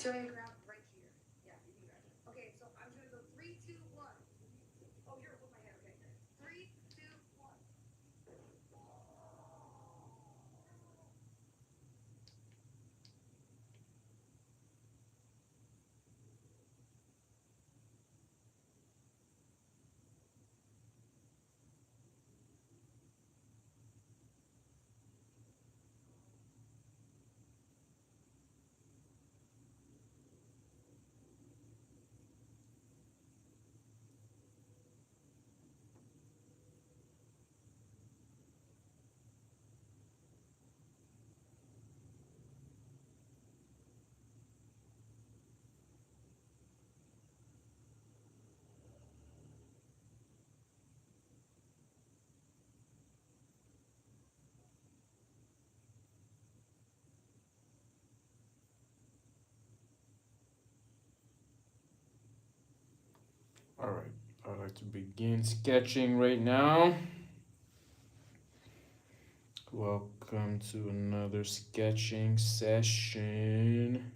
should I grab right here? Yeah, you can grab it. Okay, so I'm gonna go three, two, one. Oh, you're with my hand. Okay, three, two, one. All right, I'd like to begin sketching right now. Welcome to another sketching session.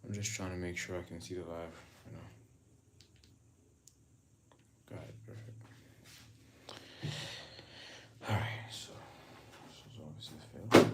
I'm just trying to make sure I can see the live. You know, got it, perfect. All right, so this is obviously a fail.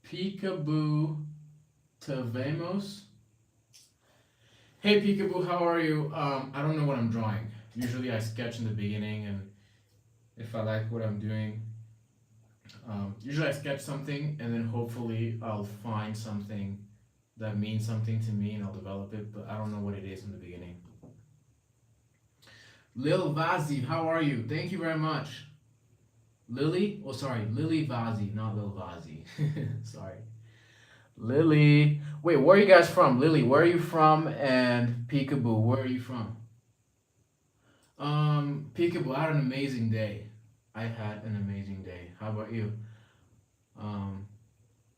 Peekaboo Tavemos. Hey Peekaboo, how are you? I don't know what I'm drawing. Usually I sketch in the beginning, and if I like what I'm doing, usually I sketch something, and then hopefully I'll find something that means something to me, and I'll develop it. But I don't know what it is in the beginning. Lil Vazi, how are you? Thank you very much. Lily? Oh, sorry, Lily Vazi, not Lil Vazi. Sorry. Lily. Wait, where are you guys from? Lily, where are you from? And Peekaboo, where are you from? Peekaboo, I had an amazing day. I had an amazing day. How about you? Um,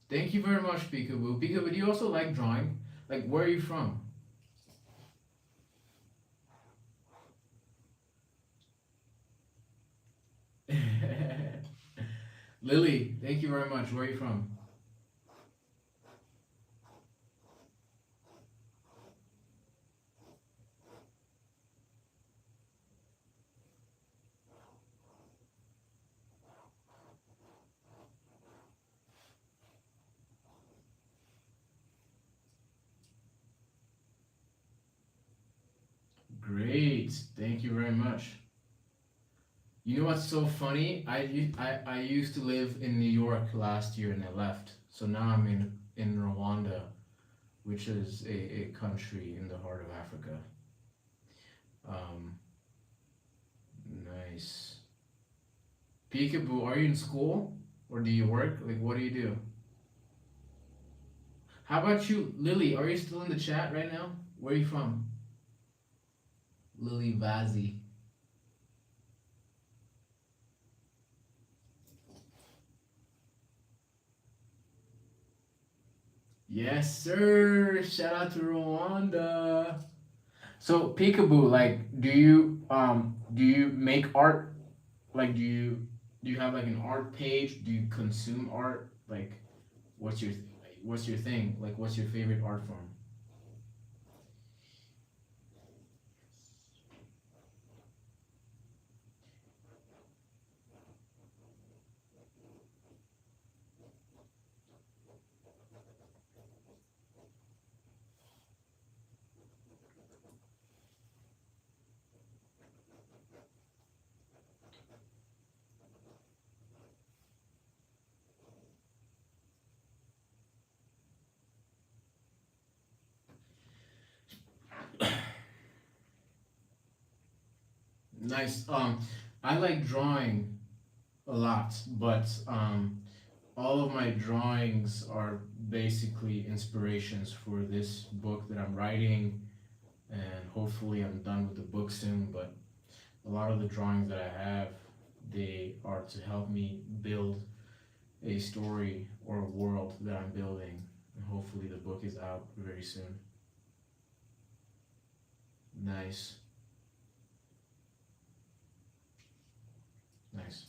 Thank you very much, Peekaboo. Peekaboo, do you also like drawing? Like, where are you from? Lily, thank you very much. Where are you from? Great. Thank you very much. You know what's so funny? I used to live in New York last year and I left. So now I'm in Rwanda, which is a country in the heart of Africa. Um, nice. Peekaboo, are you in school or do you work? Like, what do you do? How about you, Lily? Are you still in the chat right now? Where are you from? Lily Vazi. Yes, sir. Shout out to Rwanda. So Peekaboo, like, do you make art? Like, do you have like an art page? Do you consume art? Like, what's your what's your thing? Like, what's your favorite art form? Nice. I like drawing a lot, but all of my drawings are basically inspirations for this book that I'm writing, and hopefully I'm done with the book soon. But a lot of the drawings that I have, they are to help me build a story or a world that I'm building, and hopefully the book is out very soon. Nice, nice.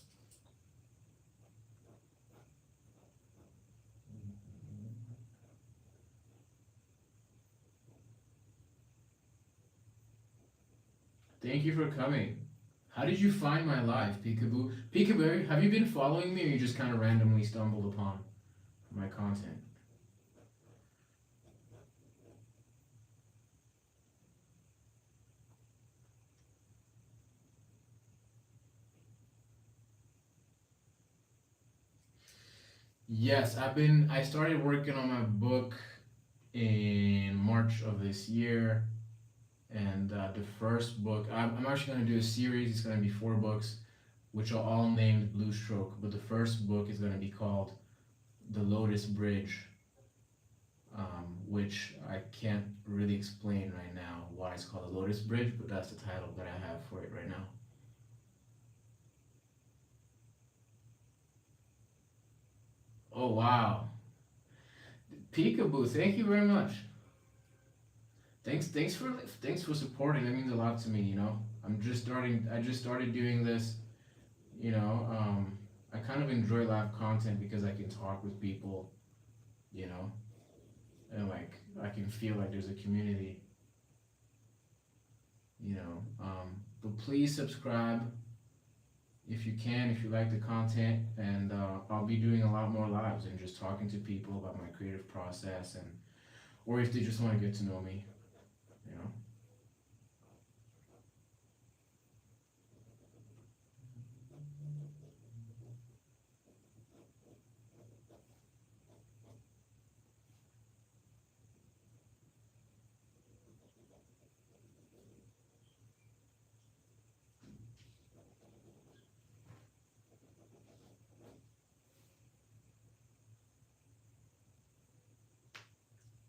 Thank you for coming. How did you find my live, Peekaboo? Peekaboo, have you been following me, or you just kind of randomly stumbled upon my content? Yes, I started working on my book in March of this year, and the first book, I'm actually going to do a series. It's going to be 4 books, which are all named Bluestroke, but the first book is going to be called The Lotus Bridge, which I can't really explain right now why it's called The Lotus Bridge, but that's the title that I have for it right now. Oh wow, Peekaboo! Thank you very much. Thanks for supporting. That means a lot to me. You know, I'm just starting. I just started doing this. You know, I kind of enjoy live content because I can talk with people. You know, and like I can feel like there's a community. But please subscribe. if you can, if you like the content, and I'll be doing a lot more lives and just talking to people about my creative process, and or if they just want to get to know me, you know.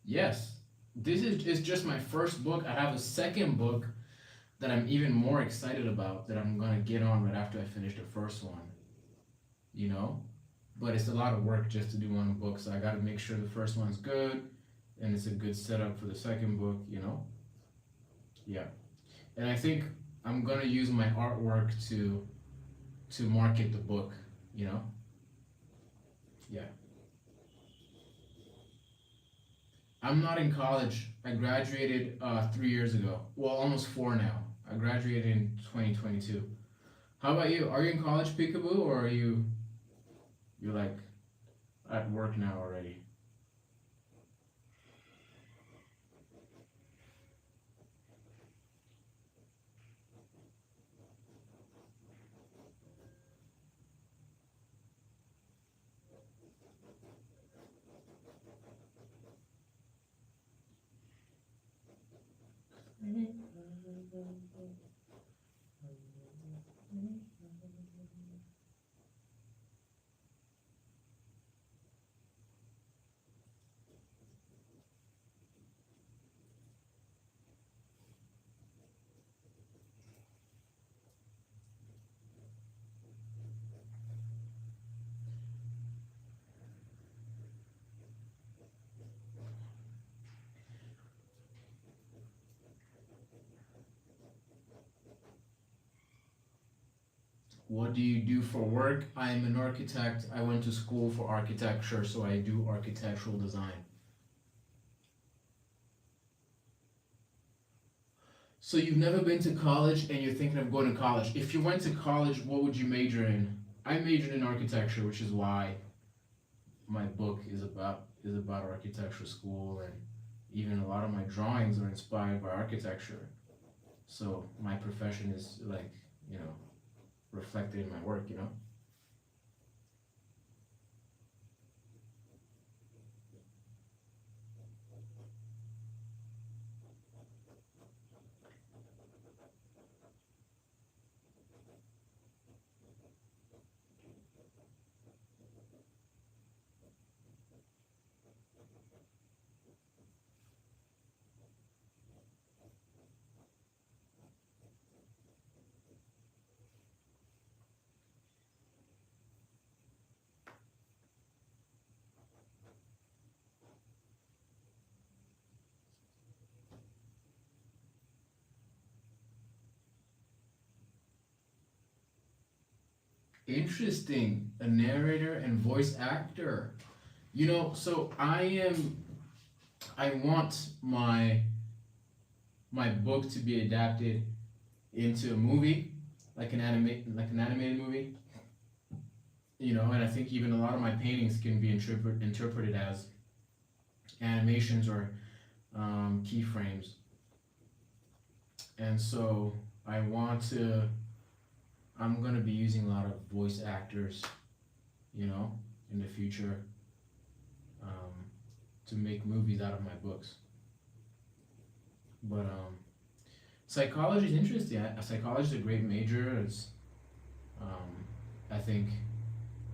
Yes, this is just my first book. I have a second book that I'm even more excited about that I'm gonna get on right after I finish the first one, you know? But it's a lot of work just to do one book, so I gotta make sure the first one's good and it's a good setup for the second book, you know? Yeah. And I think I'm gonna use my artwork to market the book, you know? Yeah. I'm not in college. I graduated 3 years ago. Well, almost four now. I graduated in 2022. How about you? Are you in college, Peekaboo, or are you're like at work now already? What do you do for work? I'm an architect. I went to school for architecture, so I do architectural design. So you've never been to college and you're thinking of going to college. If you went to college, what would you major in? I majored in architecture, which is why my book is about architecture school, and even a lot of my drawings are inspired by architecture. So my profession is like, you know, reflected in my work, you know? Interesting. A narrator and voice actor. You know, so I want my book to be adapted into a movie, like an animated movie, you know, and I think even a lot of my paintings can be interpreted as animations or keyframes. And so I want to I'm gonna be using a lot of voice actors, you know, in the future, um, to make movies out of my books. But psychology is interesting. Psychology is a great major. Um, I think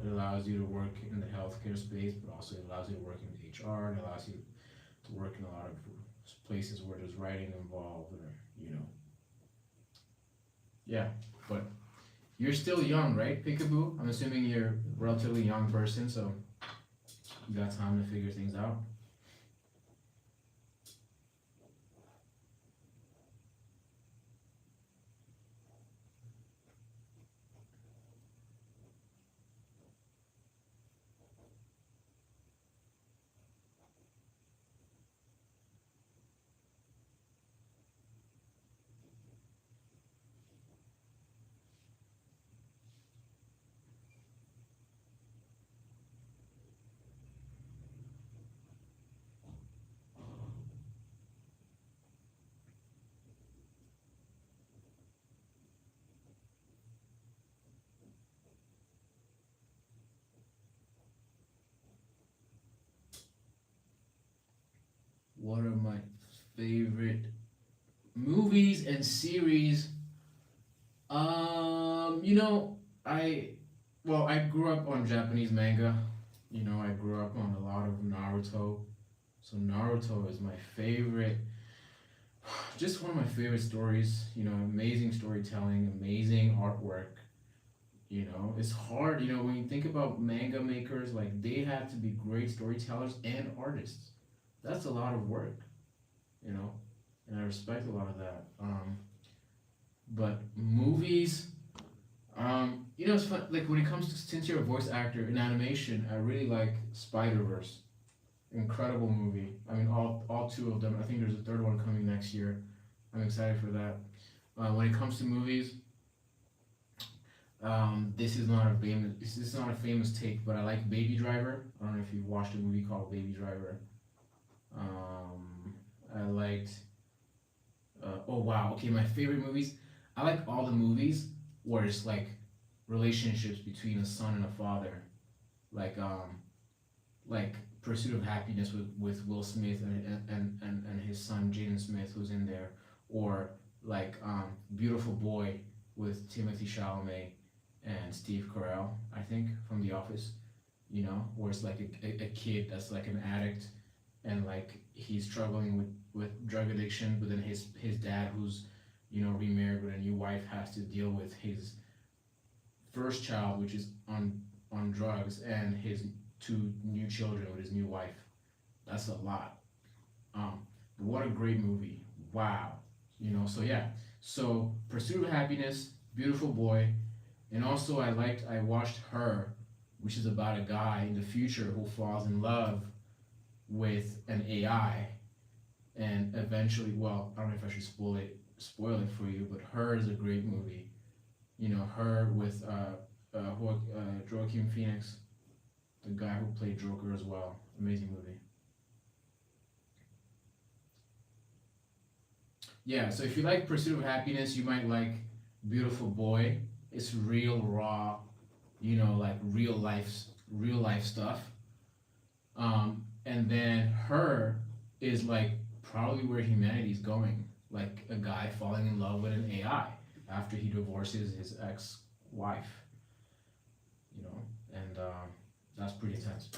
it allows you to work in the healthcare space, but also it allows you to work in HR, and it allows you to work in a lot of places where there's writing involved, or you know, yeah. But you're still young, right, Peekaboo? I'm assuming you're a relatively young person, so you got time to figure things out. What are my favorite movies and series? You know, I grew up on Japanese manga. You know, I grew up on a lot of Naruto. So Naruto is my favorite, just one of my favorite stories. You know, amazing storytelling, amazing artwork. You know, it's hard. You know, when you think about manga makers, like they have to be great storytellers and artists. That's a lot of work. You know, and I respect a lot of that. But movies, you know, it's fun. Like when it comes to, since you're a voice actor in animation, I really like Spider Verse. Incredible movie. I mean, all two of them. I think there's a third one coming next year. I'm excited for that. When it comes to movies, this is not a famous take, but I like Baby Driver. I don't know if you've watched a movie called Baby Driver. I liked. Oh wow. Okay, my favorite movies. I like all the movies where it's like relationships between a son and a father, like like Pursuit of Happiness with Will Smith and his son Jaden Smith who's in there, or like Beautiful Boy with Timothy Chalamet and Steve Carell, I think from The Office. You know, where it's like a kid that's like an addict and like he's struggling with drug addiction, but then his dad who's remarried with a new wife has to deal with his first child, which is on drugs, and his two new children with his new wife. That's a lot. What a great movie! Wow. You know. So yeah. So Pursuit of Happiness, Beautiful Boy, and also I watched Her, which is about a guy in the future who falls in love with an AI, and eventually, well, I don't know if I should spoil it for you, but Her is a great movie. You know, Her with Joaquin Phoenix, the guy who played Joker as well. Amazing movie. Yeah, so if you like Pursuit of Happiness, you might like Beautiful Boy. It's real raw, like real life stuff. And then Her is like probably where humanity's going. Like a guy falling in love with an AI after he divorces his ex-wife, and that's pretty intense.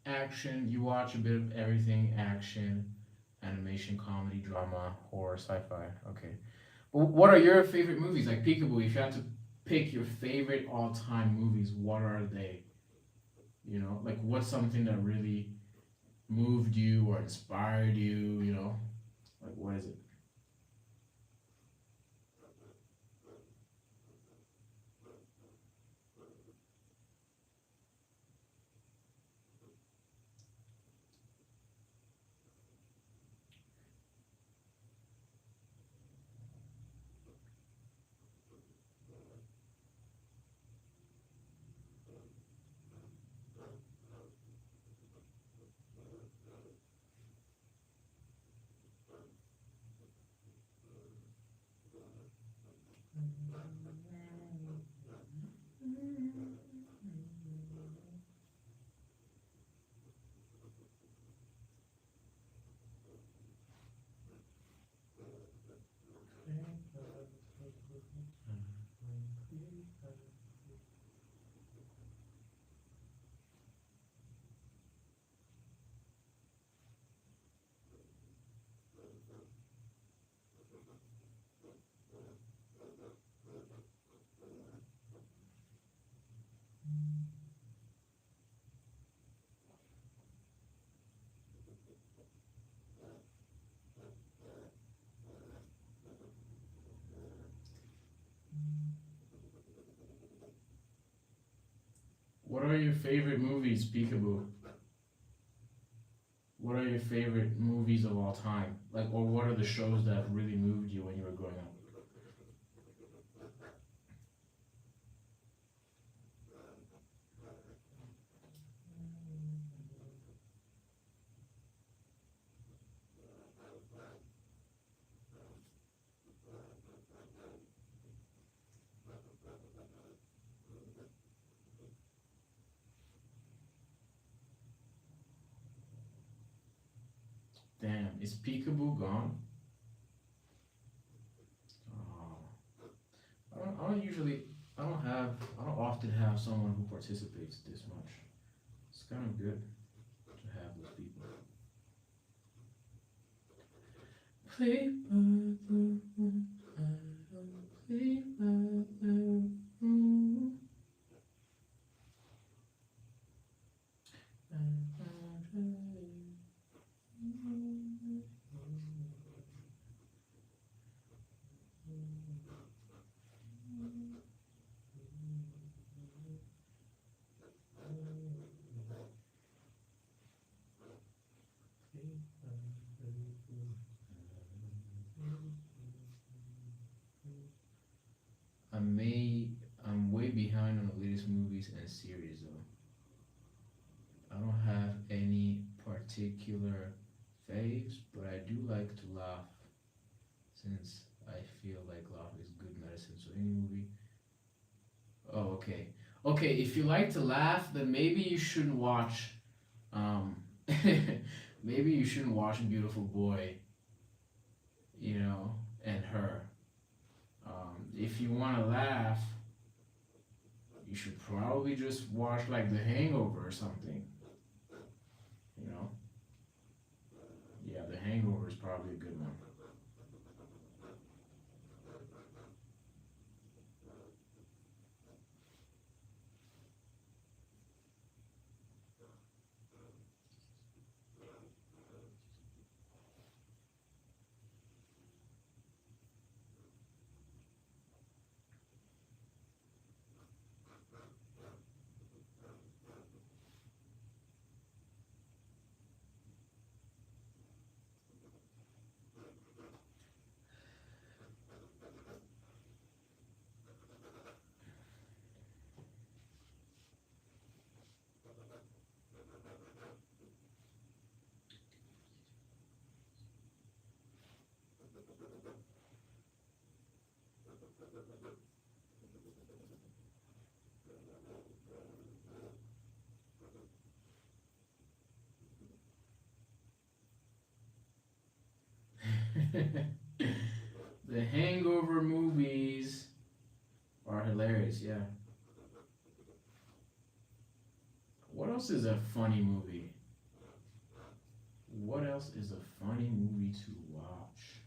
Action, you watch a bit of everything: action, animation, comedy, drama, horror, sci-fi. Okay. Well, what are your favorite movies? Like Peekaboo, if you had to pick your favorite all-time movies, what are they? Like what's something that really moved you or inspired you? Like what is it? are your favorite movies, Peekaboo? What are your favorite movies of all time? Like, or what are the shows that really moved you when you were growing up? Damn, is Peekaboo gone? Oh, I don't often have someone who participates this much. It's kind of good to have those people. Play by the rules, I don't play by the rules. I may, I'm way behind on the latest movies and series though. I don't have any particular faves, but I do like to laugh since I feel like laugh is good medicine. So any movie. Oh, okay. Okay, if you like to laugh, then maybe you shouldn't watch. Um, maybe you shouldn't watch Beautiful Boy. You know, and Her. If you want to laugh, you should probably just watch like The Hangover or something. You know. Yeah, The Hangover is probably a good one. The Hangover movies are hilarious, yeah. What else is a funny movie? What else is a funny movie to watch?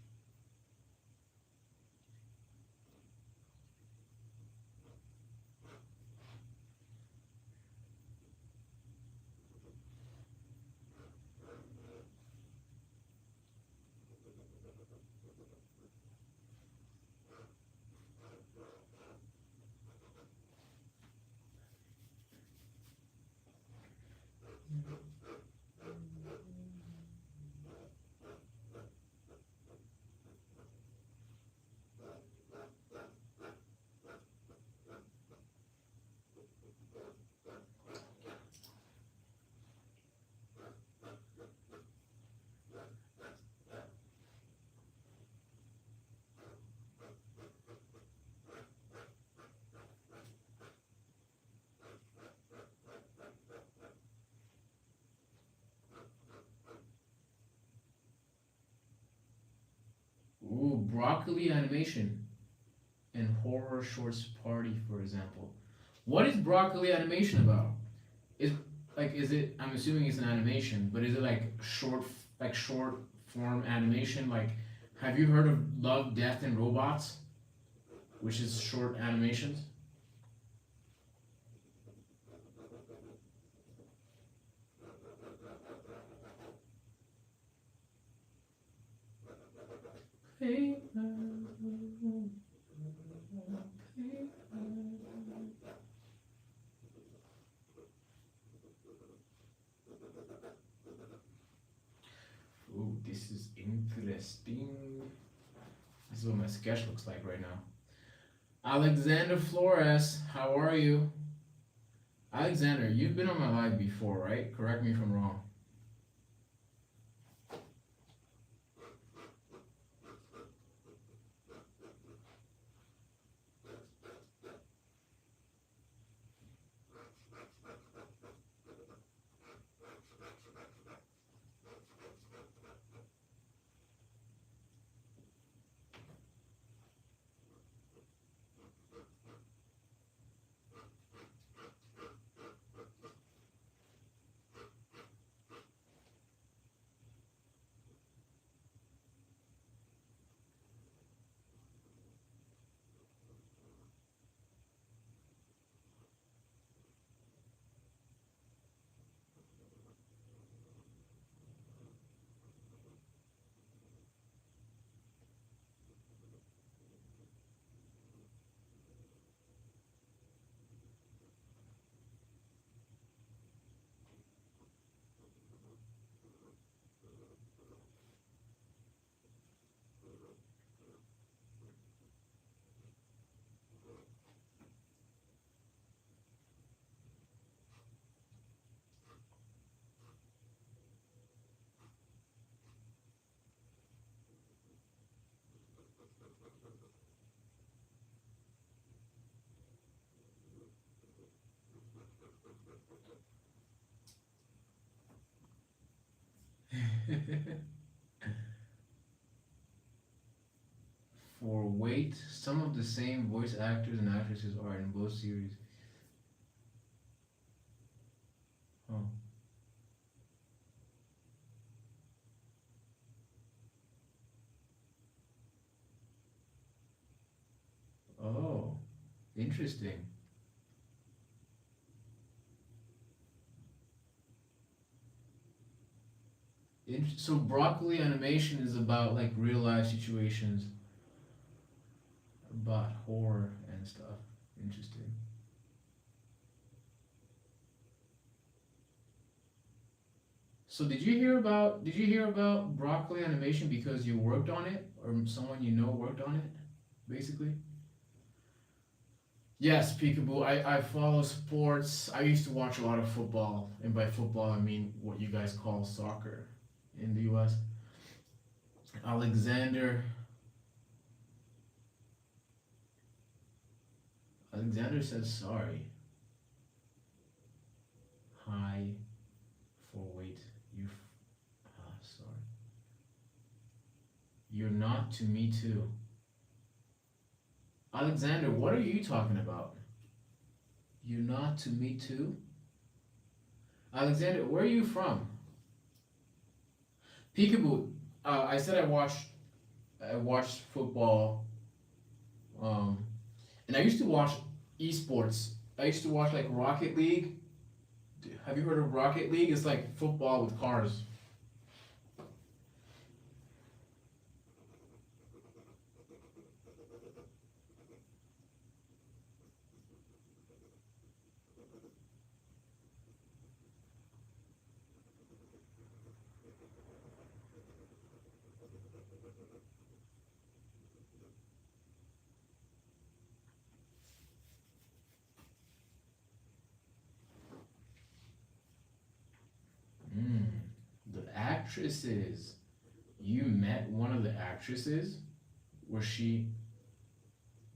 Ooh, broccoli animation and horror shorts party, for example. What is broccoli animation about? Is is it? I'm assuming it's an animation, but is it like short form animation? Like, have you heard of Love, Death, and Robots, which is short animations? Hey, Interesting. This is what my sketch looks like right now. Alexander Flores, how are you? Alexander, you've been on my live before, right? Correct me if I'm wrong. For Wait, some of the same voice actors and actresses are in both series. Oh. Oh, interesting. So broccoli animation is about like real life situations, about horror and stuff. Interesting. So did you hear about broccoli animation because you worked on it or someone you know worked on it, basically? Yes, peekaboo. I follow sports. I used to watch a lot of football, and by football I mean what you guys call soccer in the U.S. Alexander Alexander says sorry. Hi for wait. Sorry. You're not to me too. Alexander, what are you talking about? You're not to me too? Alexander, where are you from? Peekaboo. I said I watched football. Um, and I used to watch esports. I used to watch like Rocket League. Have you heard of Rocket League? It's like football with cars. Mm. The actresses. You met one of the actresses? Was she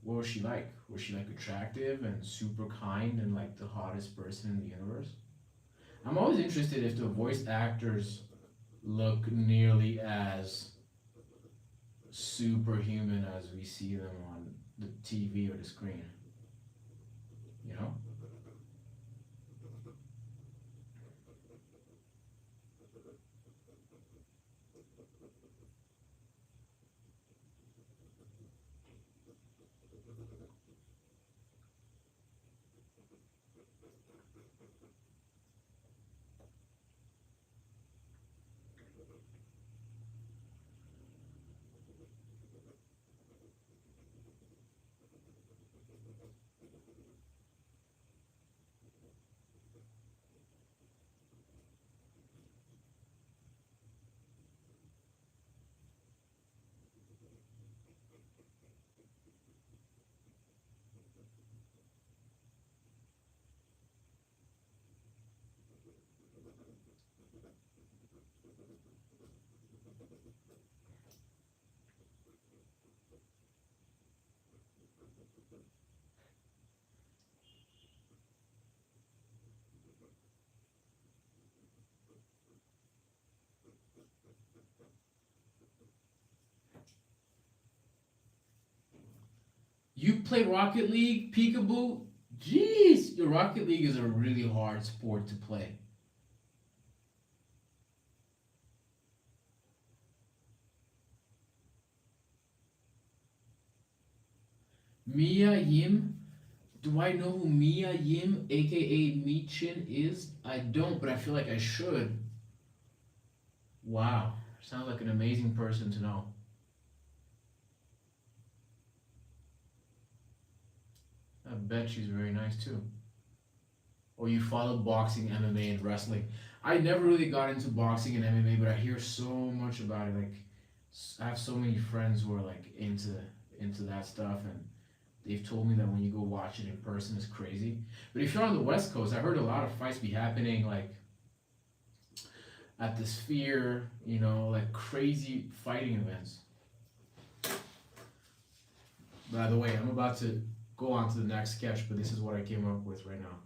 what was she like? Was she like attractive and super kind and like the hottest person in the universe? I'm always interested if the voice actors look nearly as superhuman as we see them on the TV or the screen. You know? You play Rocket League, Peekaboo? Jeez, your Rocket League is a really hard sport to play. Mia Yim? Do I know who Mia Yim, aka Michin, is? I don't, but I feel like I should. Wow, sounds like an amazing person to know. I bet she's very nice too. Or you follow boxing, MMA, and wrestling. I never really got into boxing and MMA, but I hear so much about it. Like, I have so many friends who are like into that stuff, and they've told me that when you go watch it in person, it's crazy. But if you're on the West Coast, I heard a lot of fights be happening like at the Sphere, like crazy fighting events. By the way, I'm about to go on to the next sketch, but this is what I came up with right now.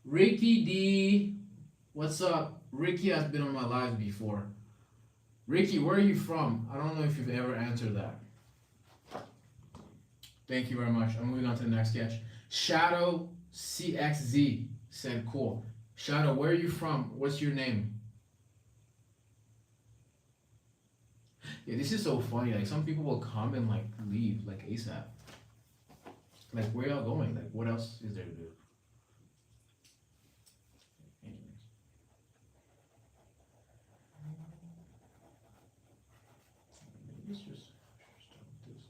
Ricky D, what's up? Ricky has been on my live before. Ricky, where are you from? I don't know if you've ever answered that. Thank you very much. I'm moving on to the next sketch. Shadow CXZ said, cool. Shadow, where are you from? What's your name? Yeah, this is so funny. Like, some people will come and like leave like ASAP. Like, where y'all going? Like, what else is there to do? Anyways. Maybe it's just start with this.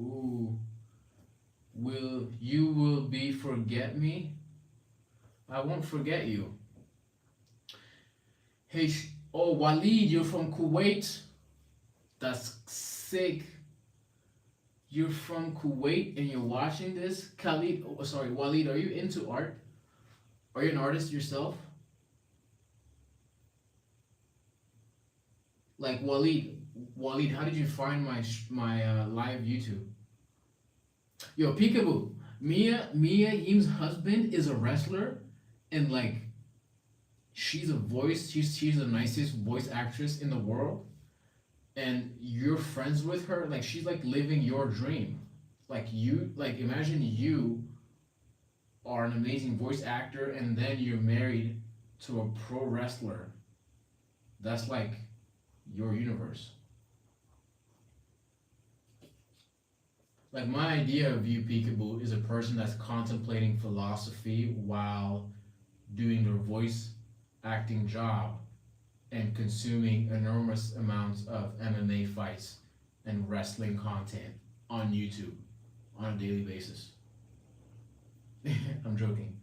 Ooh. Will be forget me? I won't forget you. Hey, oh Walid, you're from Kuwait? That's sick. You're from Kuwait and you're watching this? Khalid, oh, sorry, Walid, are you into art? Are you an artist yourself? Like Walid, how did you find my live YouTube? Yo, Peekaboo, Mia Yim's husband is a wrestler, and like she's a voice. She's the nicest voice actress in the world, and you're friends with her. Like, she's like living your dream. Like imagine you are an amazing voice actor, and then you're married to a pro wrestler. That's like your universe. Like, my idea of you, Peekaboo, is a person that's contemplating philosophy while doing their voice acting job and consuming enormous amounts of MMA fights and wrestling content on YouTube on a daily basis. I'm joking.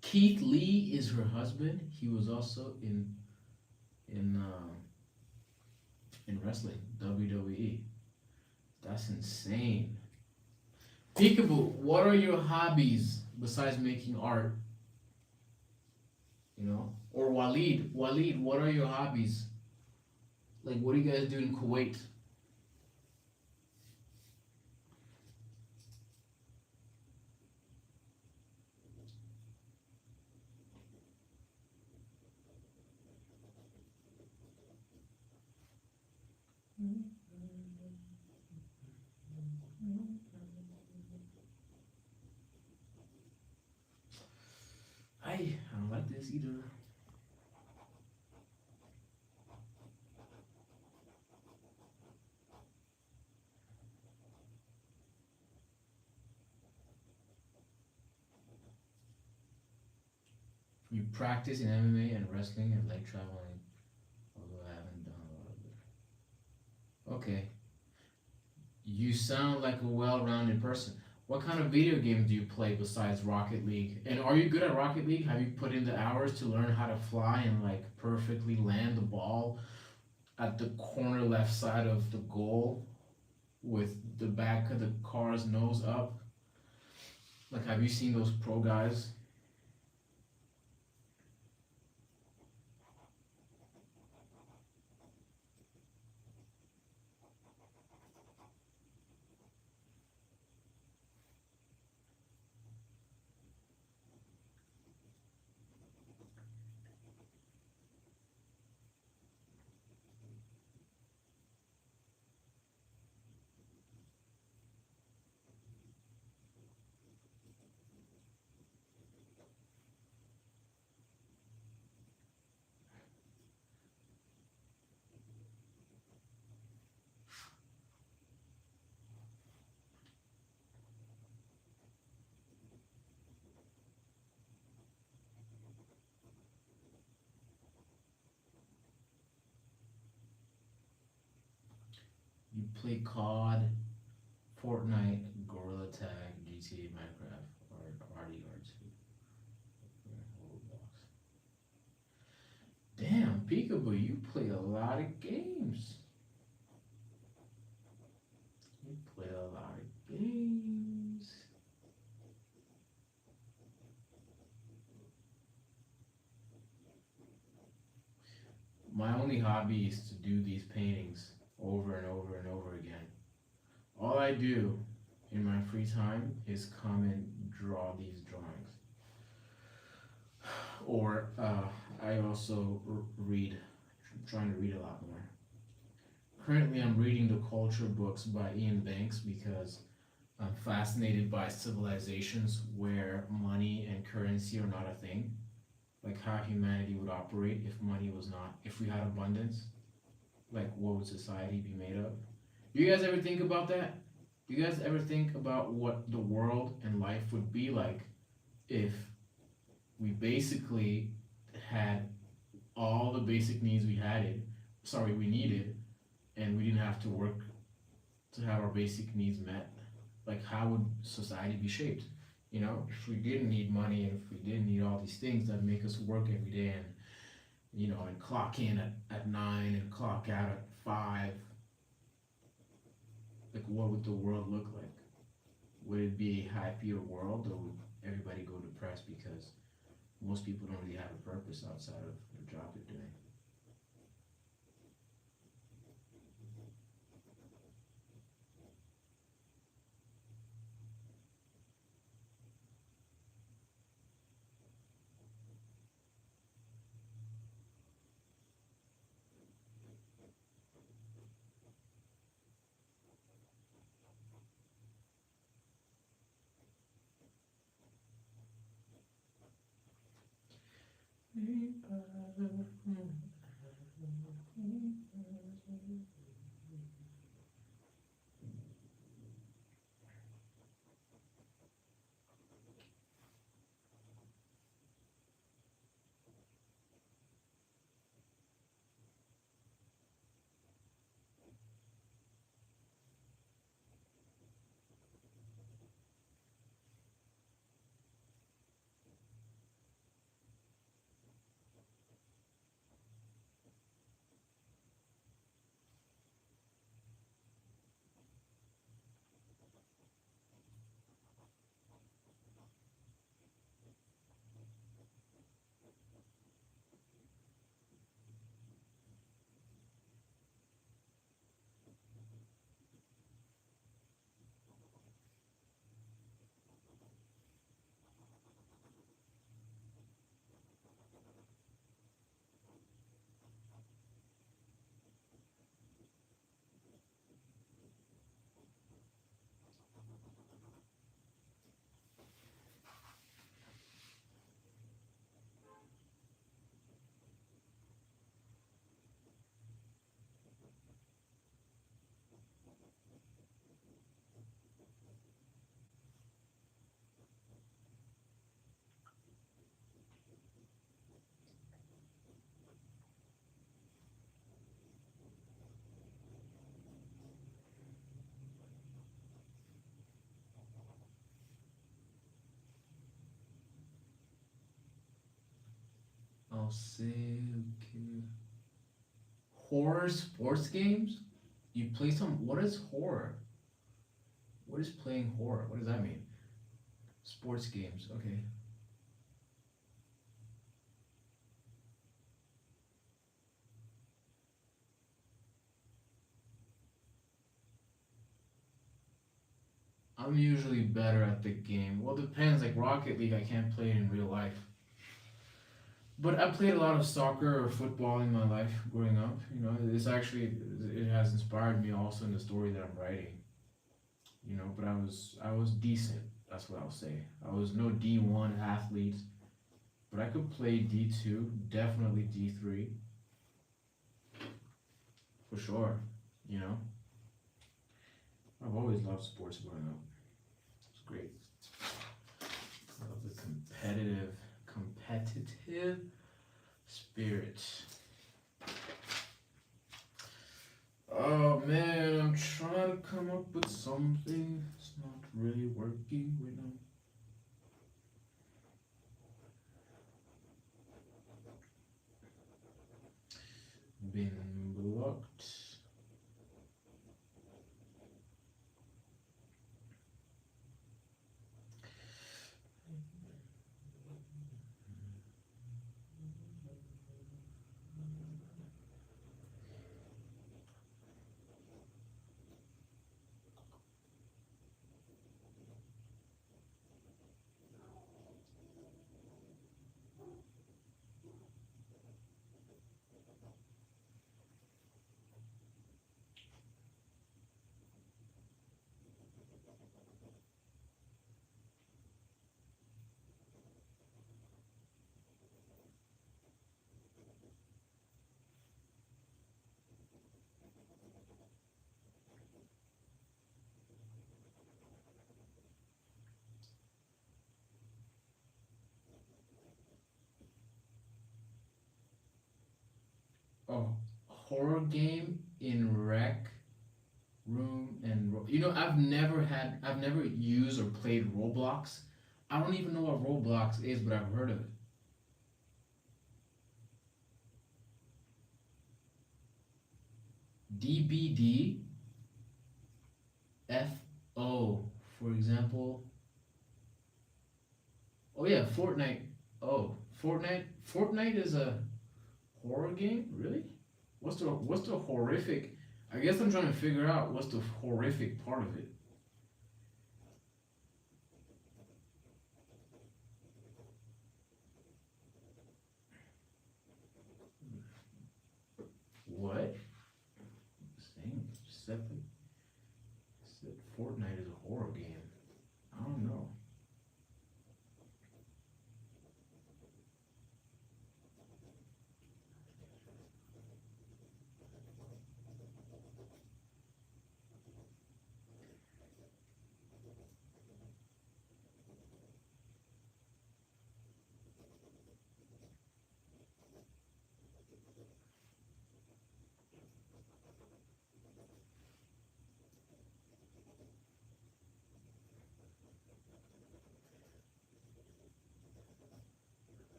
Keith Lee is her husband. He was also in in wrestling, WWE. That's insane. Peekaboo, what are your hobbies besides making art? Or Walid, what are your hobbies? Like, what do you guys do in Kuwait? got this either. You practice in MMA and wrestling and like traveling, although I haven't done a lot of it. Okay, you sound like a well-rounded person. What kind of video game do you play besides Rocket League? And are you good at Rocket League? Have you put in the hours to learn how to fly and like perfectly land the ball at the corner left side of the goal with the back of the car's nose up? Like, have you seen those pro guys? You play COD, Fortnite, Gorilla Tag, GTA, Minecraft, or RDR2, Roblox. Damn, Peekaboo, you play a lot of games. You play a lot of games. My only hobby is to do these paintings over and over and over again. All I do in my free time is come and draw these drawings. Or I also read, trying to read a lot more. Currently, I'm reading the culture books by Ian Banks because I'm fascinated by civilizations where money and currency are not a thing. Like how humanity would operate if money was not, if we had abundance. Like what would society be made of? You guys ever think about that? You guys ever think about what the world and life would be like if we basically had all the basic needs we needed, and we didn't have to work to have our basic needs met? Like, how would society be shaped? You know, if we didn't need money and if we didn't need all these things that make us work every day and, you know, and clock in at 9 and clock out at 5, like, what would the world look like? Would it be a happier world, or would everybody go depressed because most people don't really have a purpose outside of the job they're doing? I'll say okay. Horror sports games? You play some. What is horror? What is playing horror? What does that mean? Sports games. Okay. I'm usually better at the game. Well, depends. Like Rocket League, I can't play it in real life. But I played a lot of soccer or football in my life growing up. You know, it has inspired me also in the story that I'm writing. You know, but I was decent. That's what I'll say. I was no D1 athlete, but I could play D2, definitely D3 for sure. You know, I've always loved sports growing up. It's great. I love the competitive spirit. Oh man, I'm trying to come up with something. It's not really working right now. Been blocked. Oh, horror game in rec room and I've never used or played Roblox. I don't even know what Roblox is, but I've heard of it. DBD FO, for example. Oh yeah, Fortnite. Oh, Fortnite. Fortnite is a horror game, really? What's the horrific? I guess I'm trying to figure out what's the horrific part of it. What? Saying said Fortnite is a horror game. I don't know.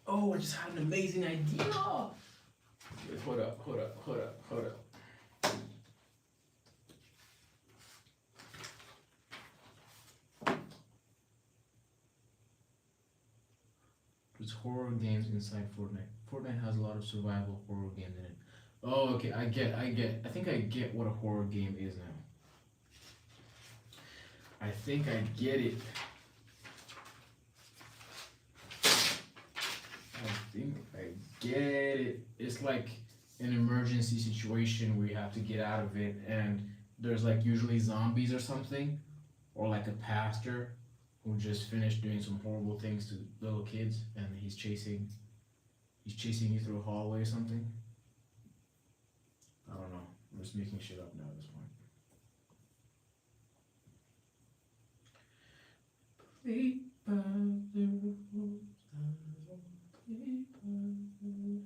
Oh, I just had an amazing idea. Wait, hold up. There's horror games inside Fortnite. Fortnite has a lot of survival horror games in it. Oh, okay, I think I get what a horror game is now. I think I get it. I think I get it. It's like an emergency situation where you have to get out of it, and there's like usually zombies or something, or like a pastor who just finished doing some horrible things to little kids, and he's chasing you through a hallway or something. I don't know. I'm just making shit up now at this point. Play by the rules. Play by the rules.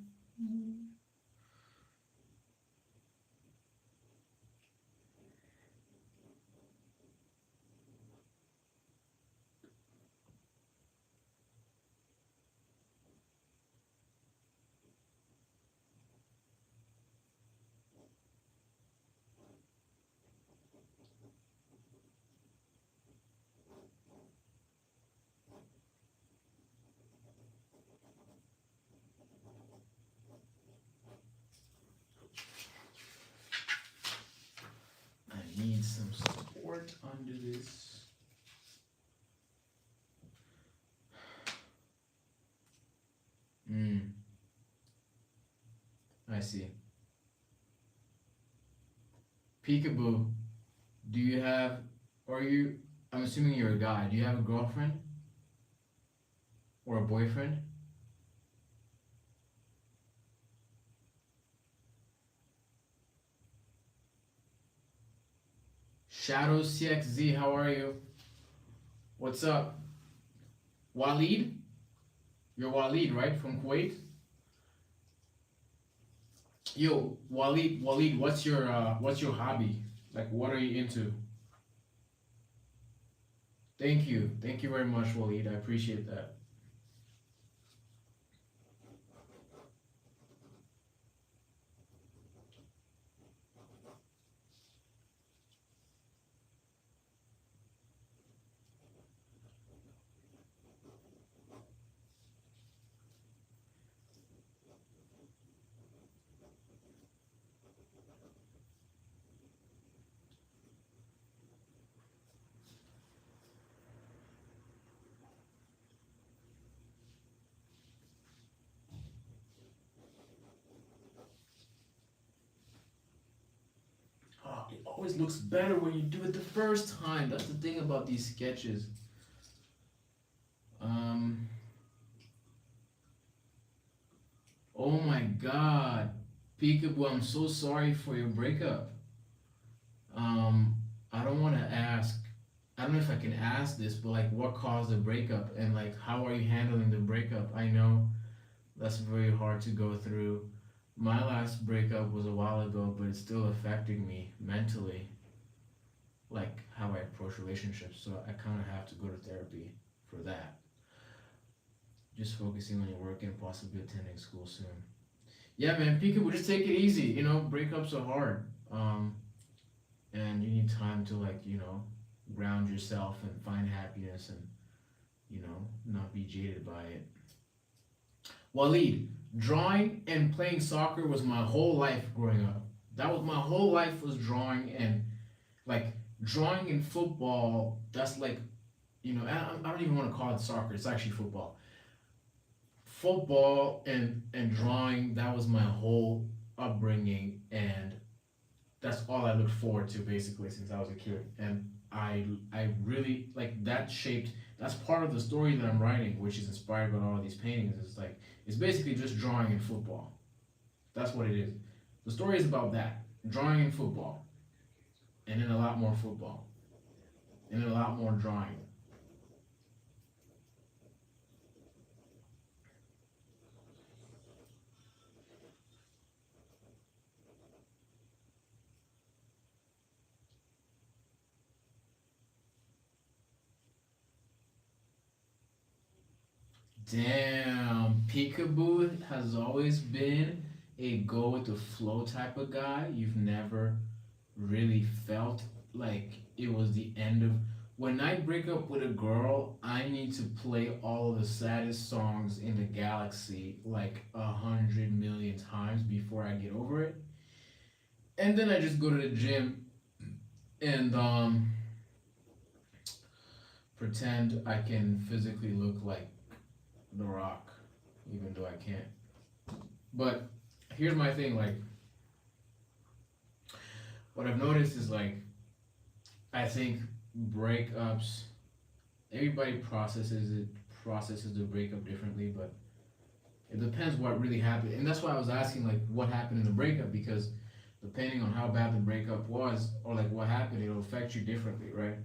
heart under this. Mm, I see. Peekaboo, do you have, or you, I'm assuming you're a guy, do you have a girlfriend or a boyfriend? Shadow CXZ, how are you? What's up? Waleed? You're Waleed, right? From Kuwait? Yo, Waleed, what's your hobby? Like what are you into? Thank you. Thank you very much, Waleed. I appreciate that. Oh, it always looks better when you do it the first time. That's the thing about these sketches. Um, oh my God, Peekaboo, I'm so sorry for your breakup. Um, I don't want to ask. I don't know if I can ask this, but like, what caused the breakup, and like, how are you handling the breakup? I know that's very hard to go through. My last breakup was a while ago, but it's still affecting me mentally, like how I approach relationships. So I kind of have to go to therapy for that. Just focusing on your work and possibly attending school soon. Yeah, man, Peekaboo, just take it easy. You know, breakups are hard. And you need time to like, ground yourself and find happiness and, not be jaded by it. Waleed, drawing and playing soccer was my whole life growing up. That was my whole life was drawing and like drawing and football. That's like, I don't even want to call it soccer. It's actually football. Football and drawing. That was my whole upbringing, and that's all I looked forward to basically since I was a kid. And I really like that shaped. That's part of the story that I'm writing, which is inspired by all of these paintings. It's like it's basically just drawing and football. That's what it is. The story is about that drawing and football, and then a lot more football, and then a lot more drawing. Damn, Peekaboo has always been a go with the flow type of guy. You've never really felt like it was the end of. When I break up with a girl, I need to play all of the saddest songs in the galaxy like 100 million times before I get over it. And then I just go to the gym and pretend I can physically look like The Rock, even though I can't. But here's my thing, like what I've noticed is like I think breakups, everybody processes the breakup differently, but it depends what really happened. And that's why I was asking like what happened in the breakup, because depending on how bad the breakup was or like what happened, it'll affect you differently, right?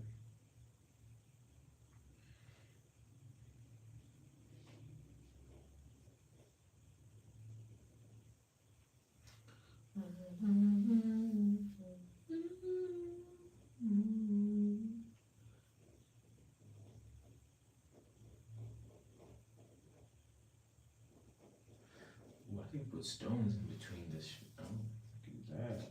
Ooh, I can put stones in between this shit. Oh, do that.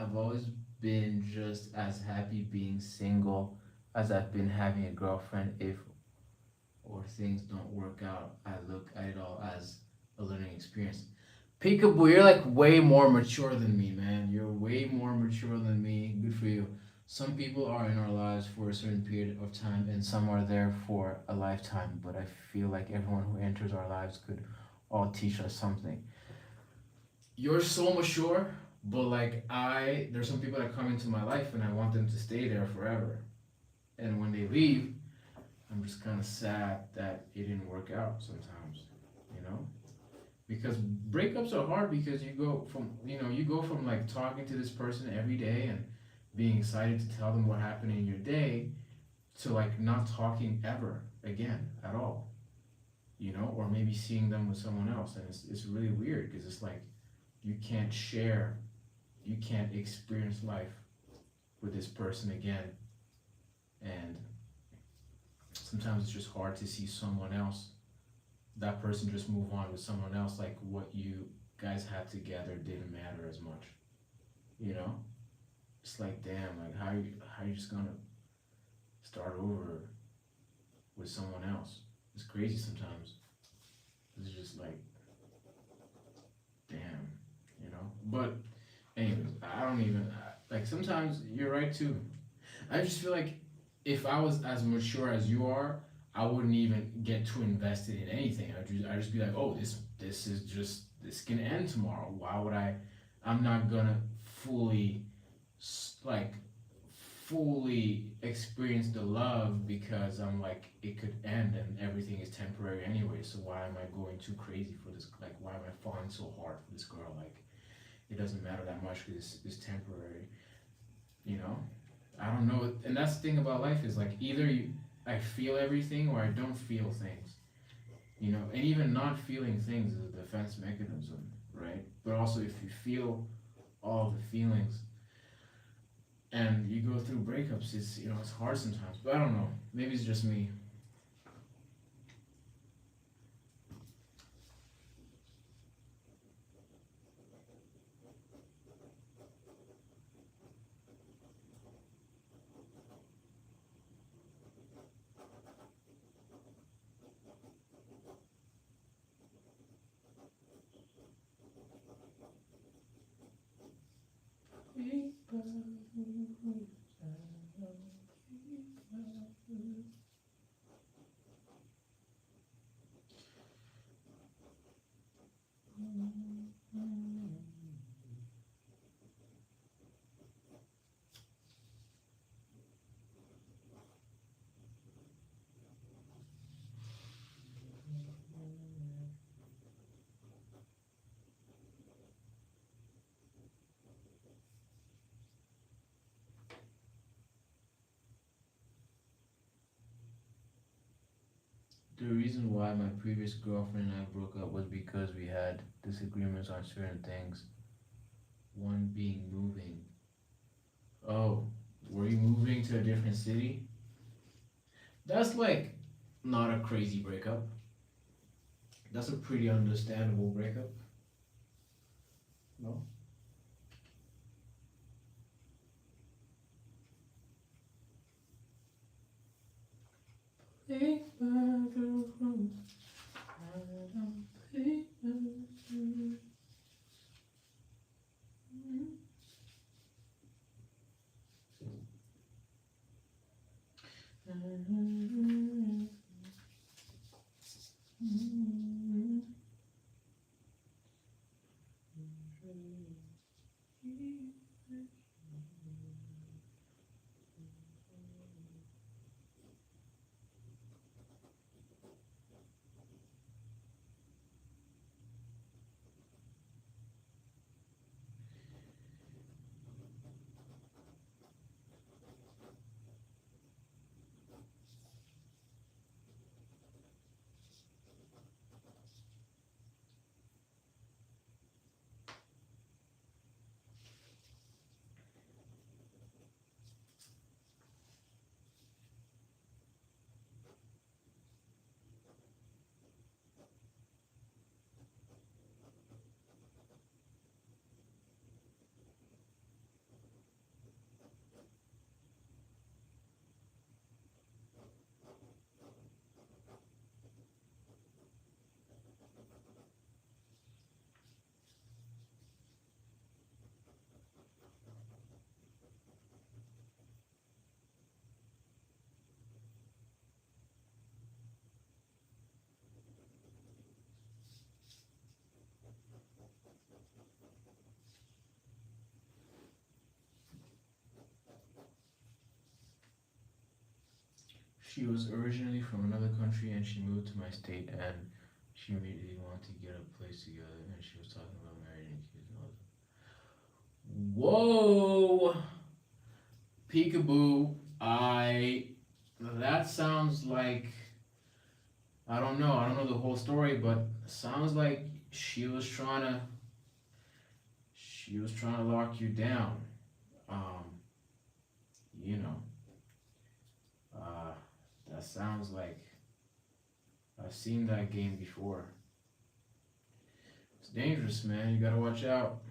I've always been just as happy being single as I've been having a girlfriend. If or things don't work out, I look at it all as a learning experience. Peekaboo, you're like way more mature than me, man. You're way more mature than me. Good for you. Some people are in our lives for a certain period of time, and some are there for a lifetime. But I feel like everyone who enters our lives could all teach us something. You're so mature, but like there's some people that come into my life, and I want them to stay there forever. And when they leave, I'm just kind of sad that it didn't work out sometimes, you know? Because breakups are hard because you go from like talking to this person every day and being excited to tell them what happened in your day to like not talking ever again at all, or maybe seeing them with someone else. And it's really weird because it's like you can't share, you can't experience life with this person again. And sometimes it's just hard to see someone else, that person just move on with someone else, like what you guys had together didn't matter as much, you know? It's like, damn, like how you just gonna start over with someone else? It's crazy sometimes. It's just like, damn, But anyways, I don't even like. Sometimes you're right too. I just feel like if I was as mature as you are, I wouldn't even get too invested in anything. I just be like, oh, this is just this can end tomorrow. Why would I? I'm not gonna fully like fully experience the love because I'm like it could end and everything is temporary anyway. So why am I going too crazy for this? Like why am I falling so hard for this girl? Like it doesn't matter that much because it's temporary. You know. I don't know, and that's the thing about life is like I feel everything or I don't feel things, and even not feeling things is a defense mechanism, right? But also if you feel all the feelings and you go through breakups, it's hard sometimes. But I don't know, maybe it's just me. The reason why my previous girlfriend and I broke up was because we had disagreements on certain things. One being moving. Oh, were you moving to a different city? That's like not a crazy breakup. That's a pretty understandable breakup. No? She was originally from another country and she moved to my state and she immediately wanted to get a place together and she was talking about marriage and kids and all that. Whoa! Peekaboo. That sounds like, I don't know. I don't know the whole story, but sounds like she was trying to lock you down. Um, you know, uh, that sounds like I've seen that game before. It's dangerous, man. You gotta watch out.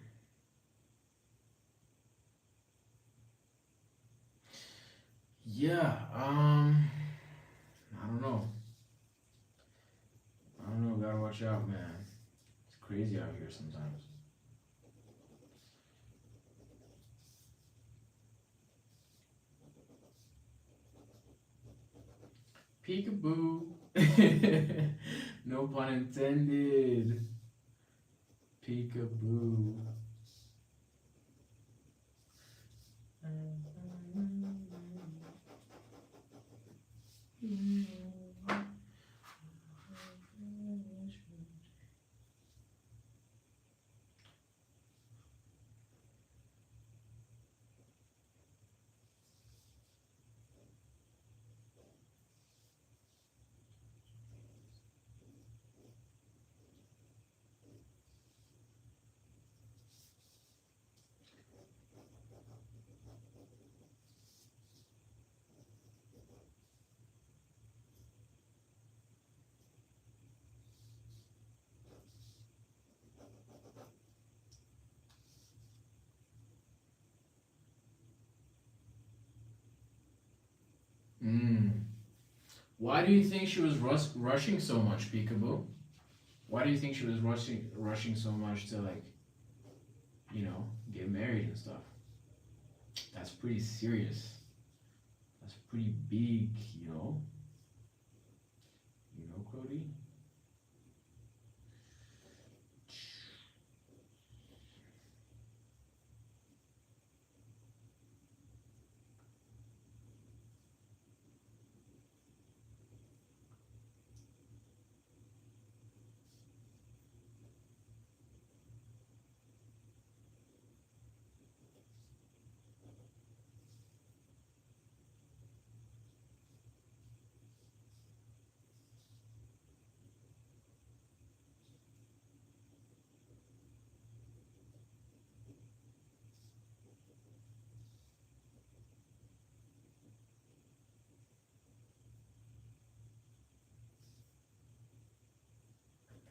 Yeah, I don't know. I don't know, gotta watch out, man. It's crazy out here sometimes. Peekaboo. No pun intended. Peekaboo. Mm. Why do you think she was rushing so much, Peekaboo? Why do you think she was rushing so much to like, get married and stuff? That's pretty serious. That's pretty big, you know. You know, Cody.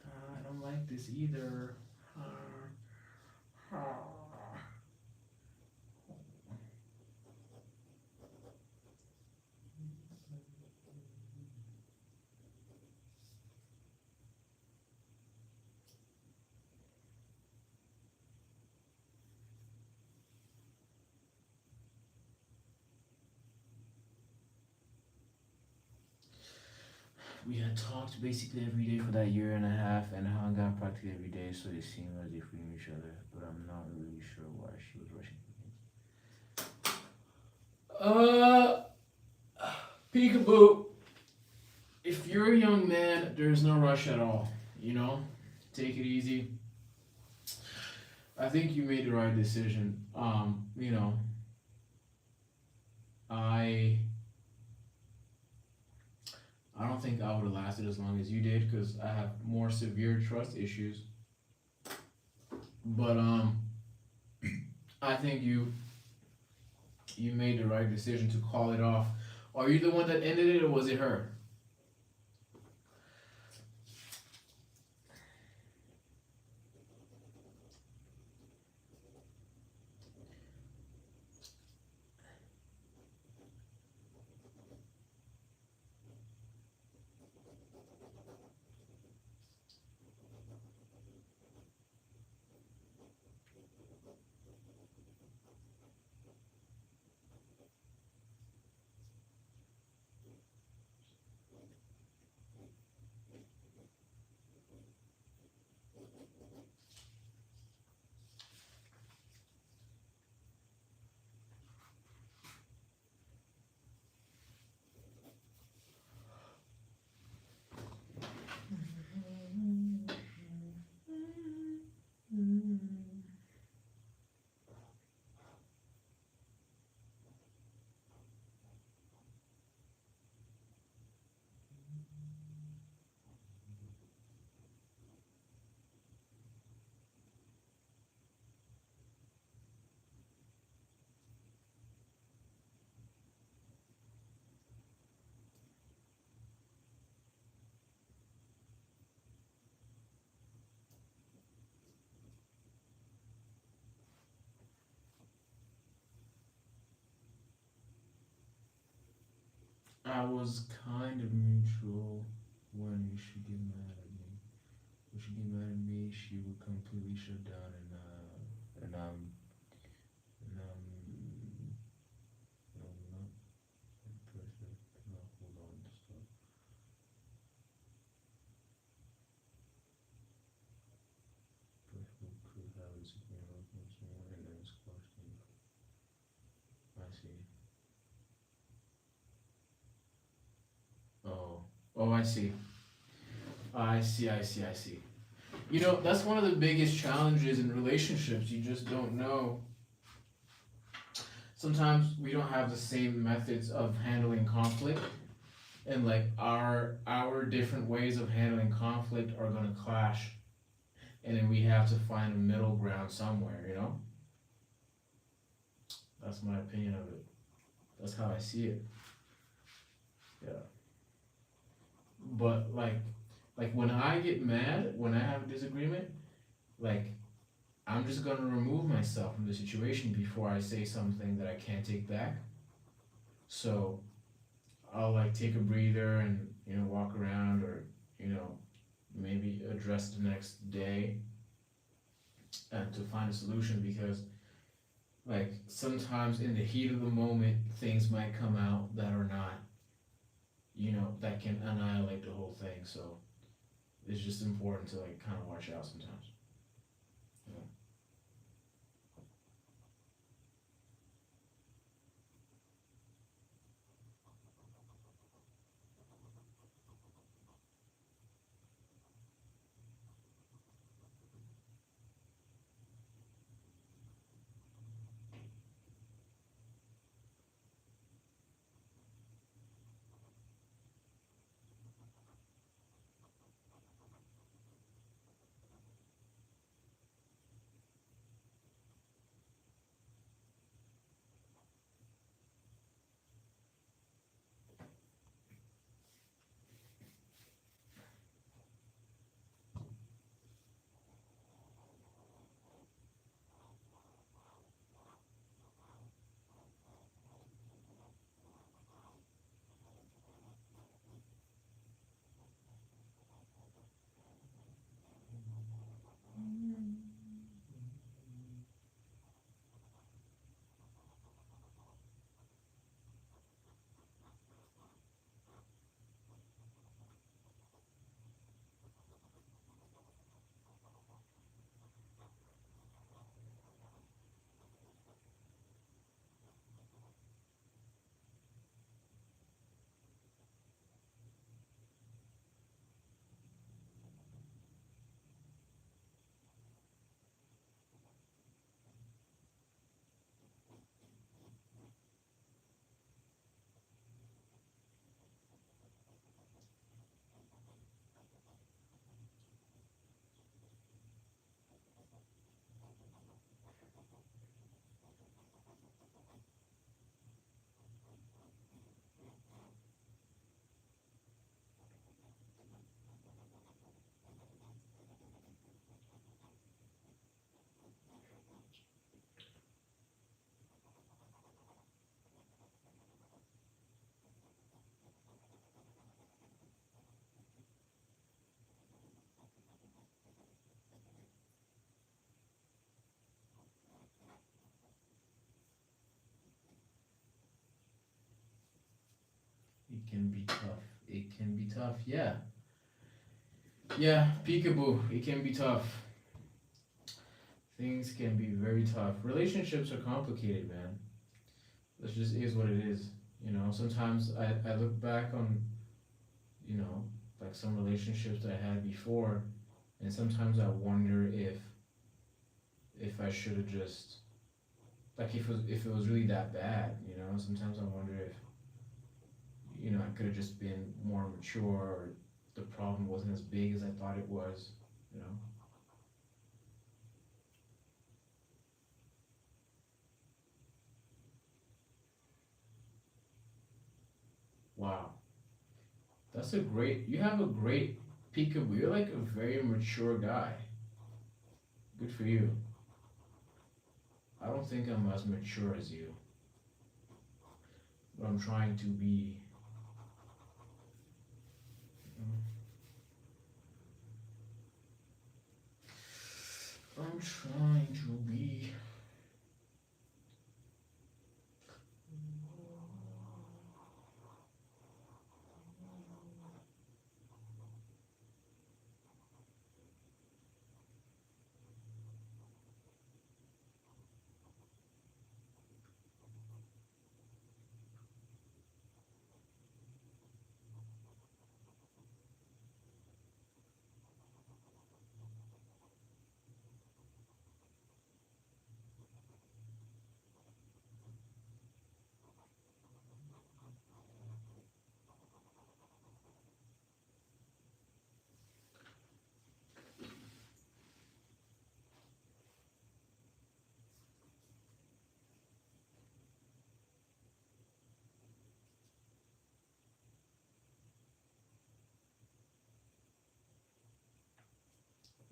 I don't like this either. We had talked basically every day for that year and a half and hung out practically every day, so it seemed as if we knew each other, but I'm not really sure why she was rushing. Uh, Peekaboo. If you're a young man, there's no rush at all. You know, take it easy. I think you made the right decision. I I don't think I would have lasted as long as you did because I have more severe trust issues. But I think you made the right decision to call it off. Are you the one that ended it, or was it her? I was kind of neutral when you should get mad at me. When she get mad at me, she would completely shut down and no, not pressure. No, hold on, stop. Pressure could have its significance more and then squash them. I see. Oh, oh, I see. I see. You know, that's one of the biggest challenges in relationships. You just don't know. Sometimes we don't have the same methods of handling conflict, and like our different ways of handling conflict are gonna clash, and then we have to find a middle ground somewhere. You know, that's my opinion of it. That's how I see it. Yeah. But like when I get mad, when I have a disagreement, like I'm just gonna remove myself from the situation before I say something that I can't take back. So I'll like take a breather and walk around, or you know maybe address the next day and to find a solution, because like sometimes in the heat of the moment things might come out that are not, that can annihilate the whole thing. So it's just important to like kind of watch out sometimes. You know? It can be tough. It can be tough. Yeah. Yeah, peekaboo. It can be tough. Things can be very tough. Relationships are complicated, man. That just is what it is. Sometimes I look back on, you know, like some relationships that I had before, and sometimes I wonder if I should have just, like, if it was really that bad. Sometimes I wonder if I could have just been more mature, or the problem wasn't as big as I thought it was. You know. Wow, you have a great peekaboo. You're like a very mature guy. Good for you. I don't think I'm as mature as you, but I'm trying to be. I'm trying to be.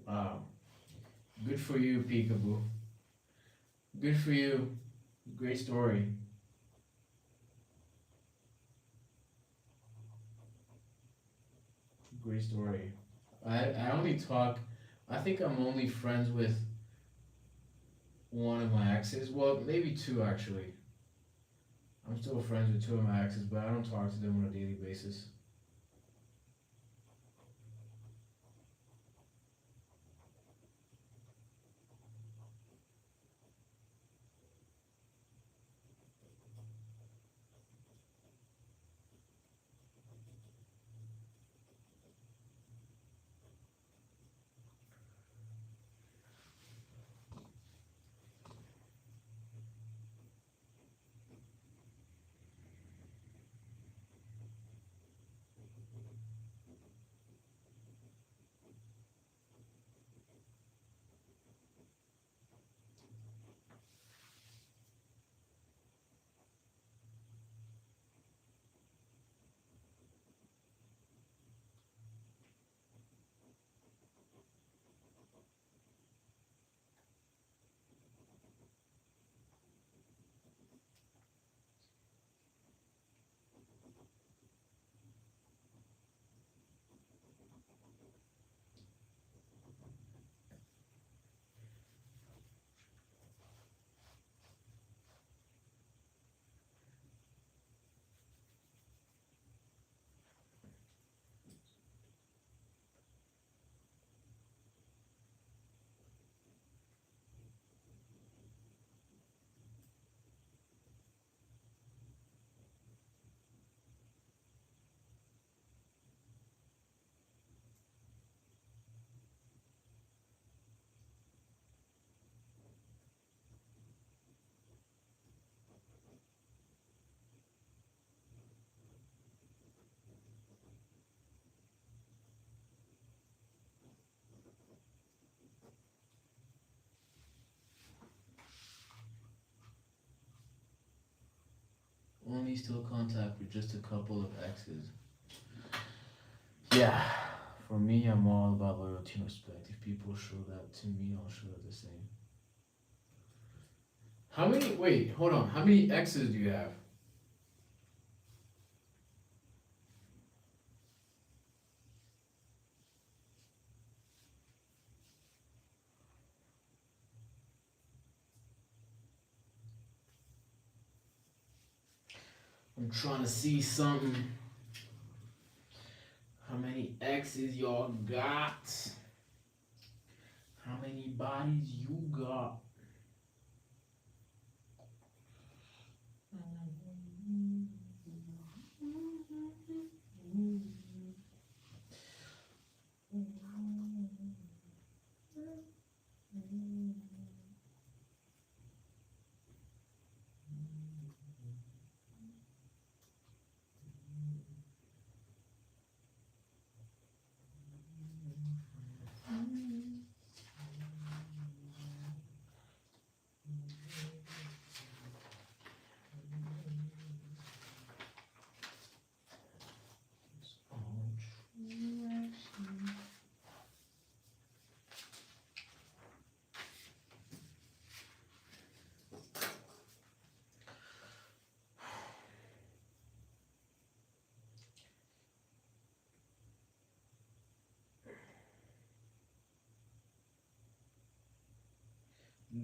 Wow. Good for you, Peekaboo. Good for you. Great story. Great story. I only talk. I think I'm only friends with one of my exes. Well, maybe two actually. I'm still friends with two of my exes, but I don't talk to them on a daily basis. Only still contact with just a couple of exes. Yeah, for me, I'm all about loyalty and respect. If people show that to me, I'll show it the same. How many? Wait, hold on. How many exes do you have? I'm trying to see something. How many exes y'all got? How many bodies you got?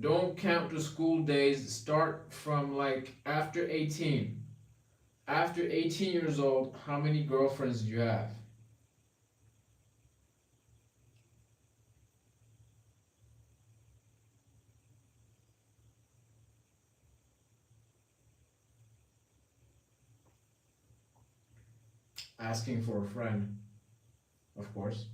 Don't count the school days. Start from like after 18. After 18 years old, how many girlfriends do you have? Asking for a friend, of course.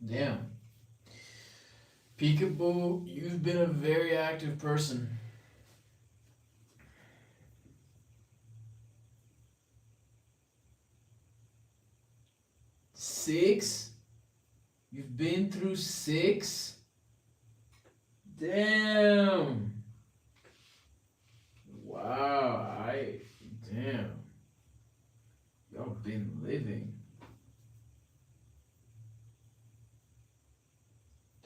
Damn. Peekaboo, you've been a very active person. 6? You've been through 6? Damn. Wow, damn. Y'all been living.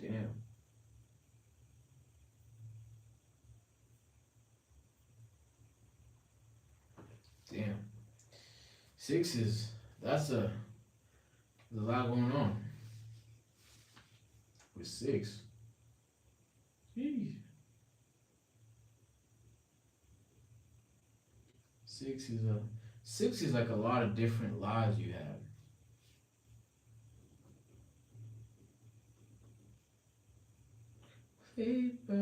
Damn. Damn. 6 there's a lot going on with 6. Jeez. 6 is a 6 is like a lot of different lives you have. Paved by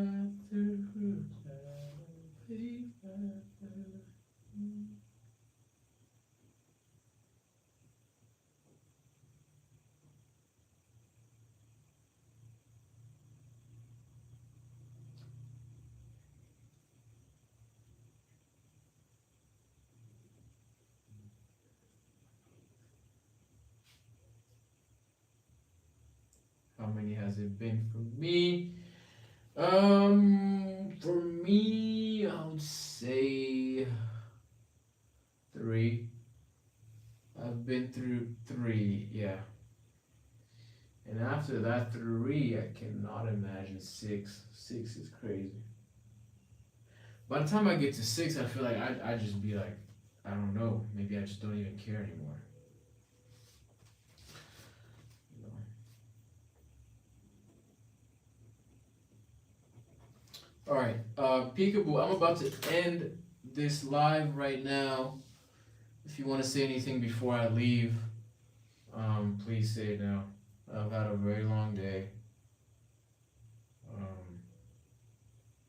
the roadside, paved by the has it been for me? For me, I would say three. I've been through three, yeah. And after that three, I cannot imagine six. Six is crazy. By the time I get to six, I feel like I just be like, I don't know, maybe I just don't even care anymore. You know? All right, Peekaboo, I'm about to end this live right now. If you want to say anything before I leave, please say it now. I've had a very long day, um,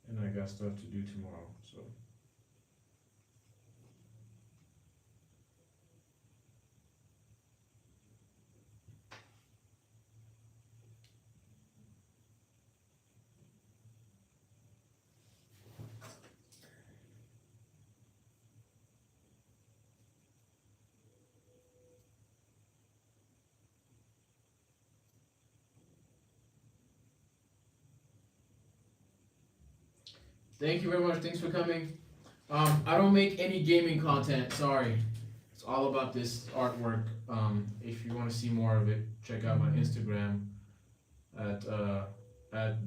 and I got stuff to do tomorrow. So, thank you very much. Thanks for coming. I don't make any gaming content. Sorry. It's all about this artwork. If you want to see more of it, check out my Instagram at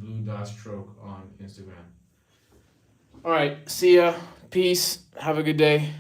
Bluestroke on Instagram. All right. See ya. Peace. Have a good day.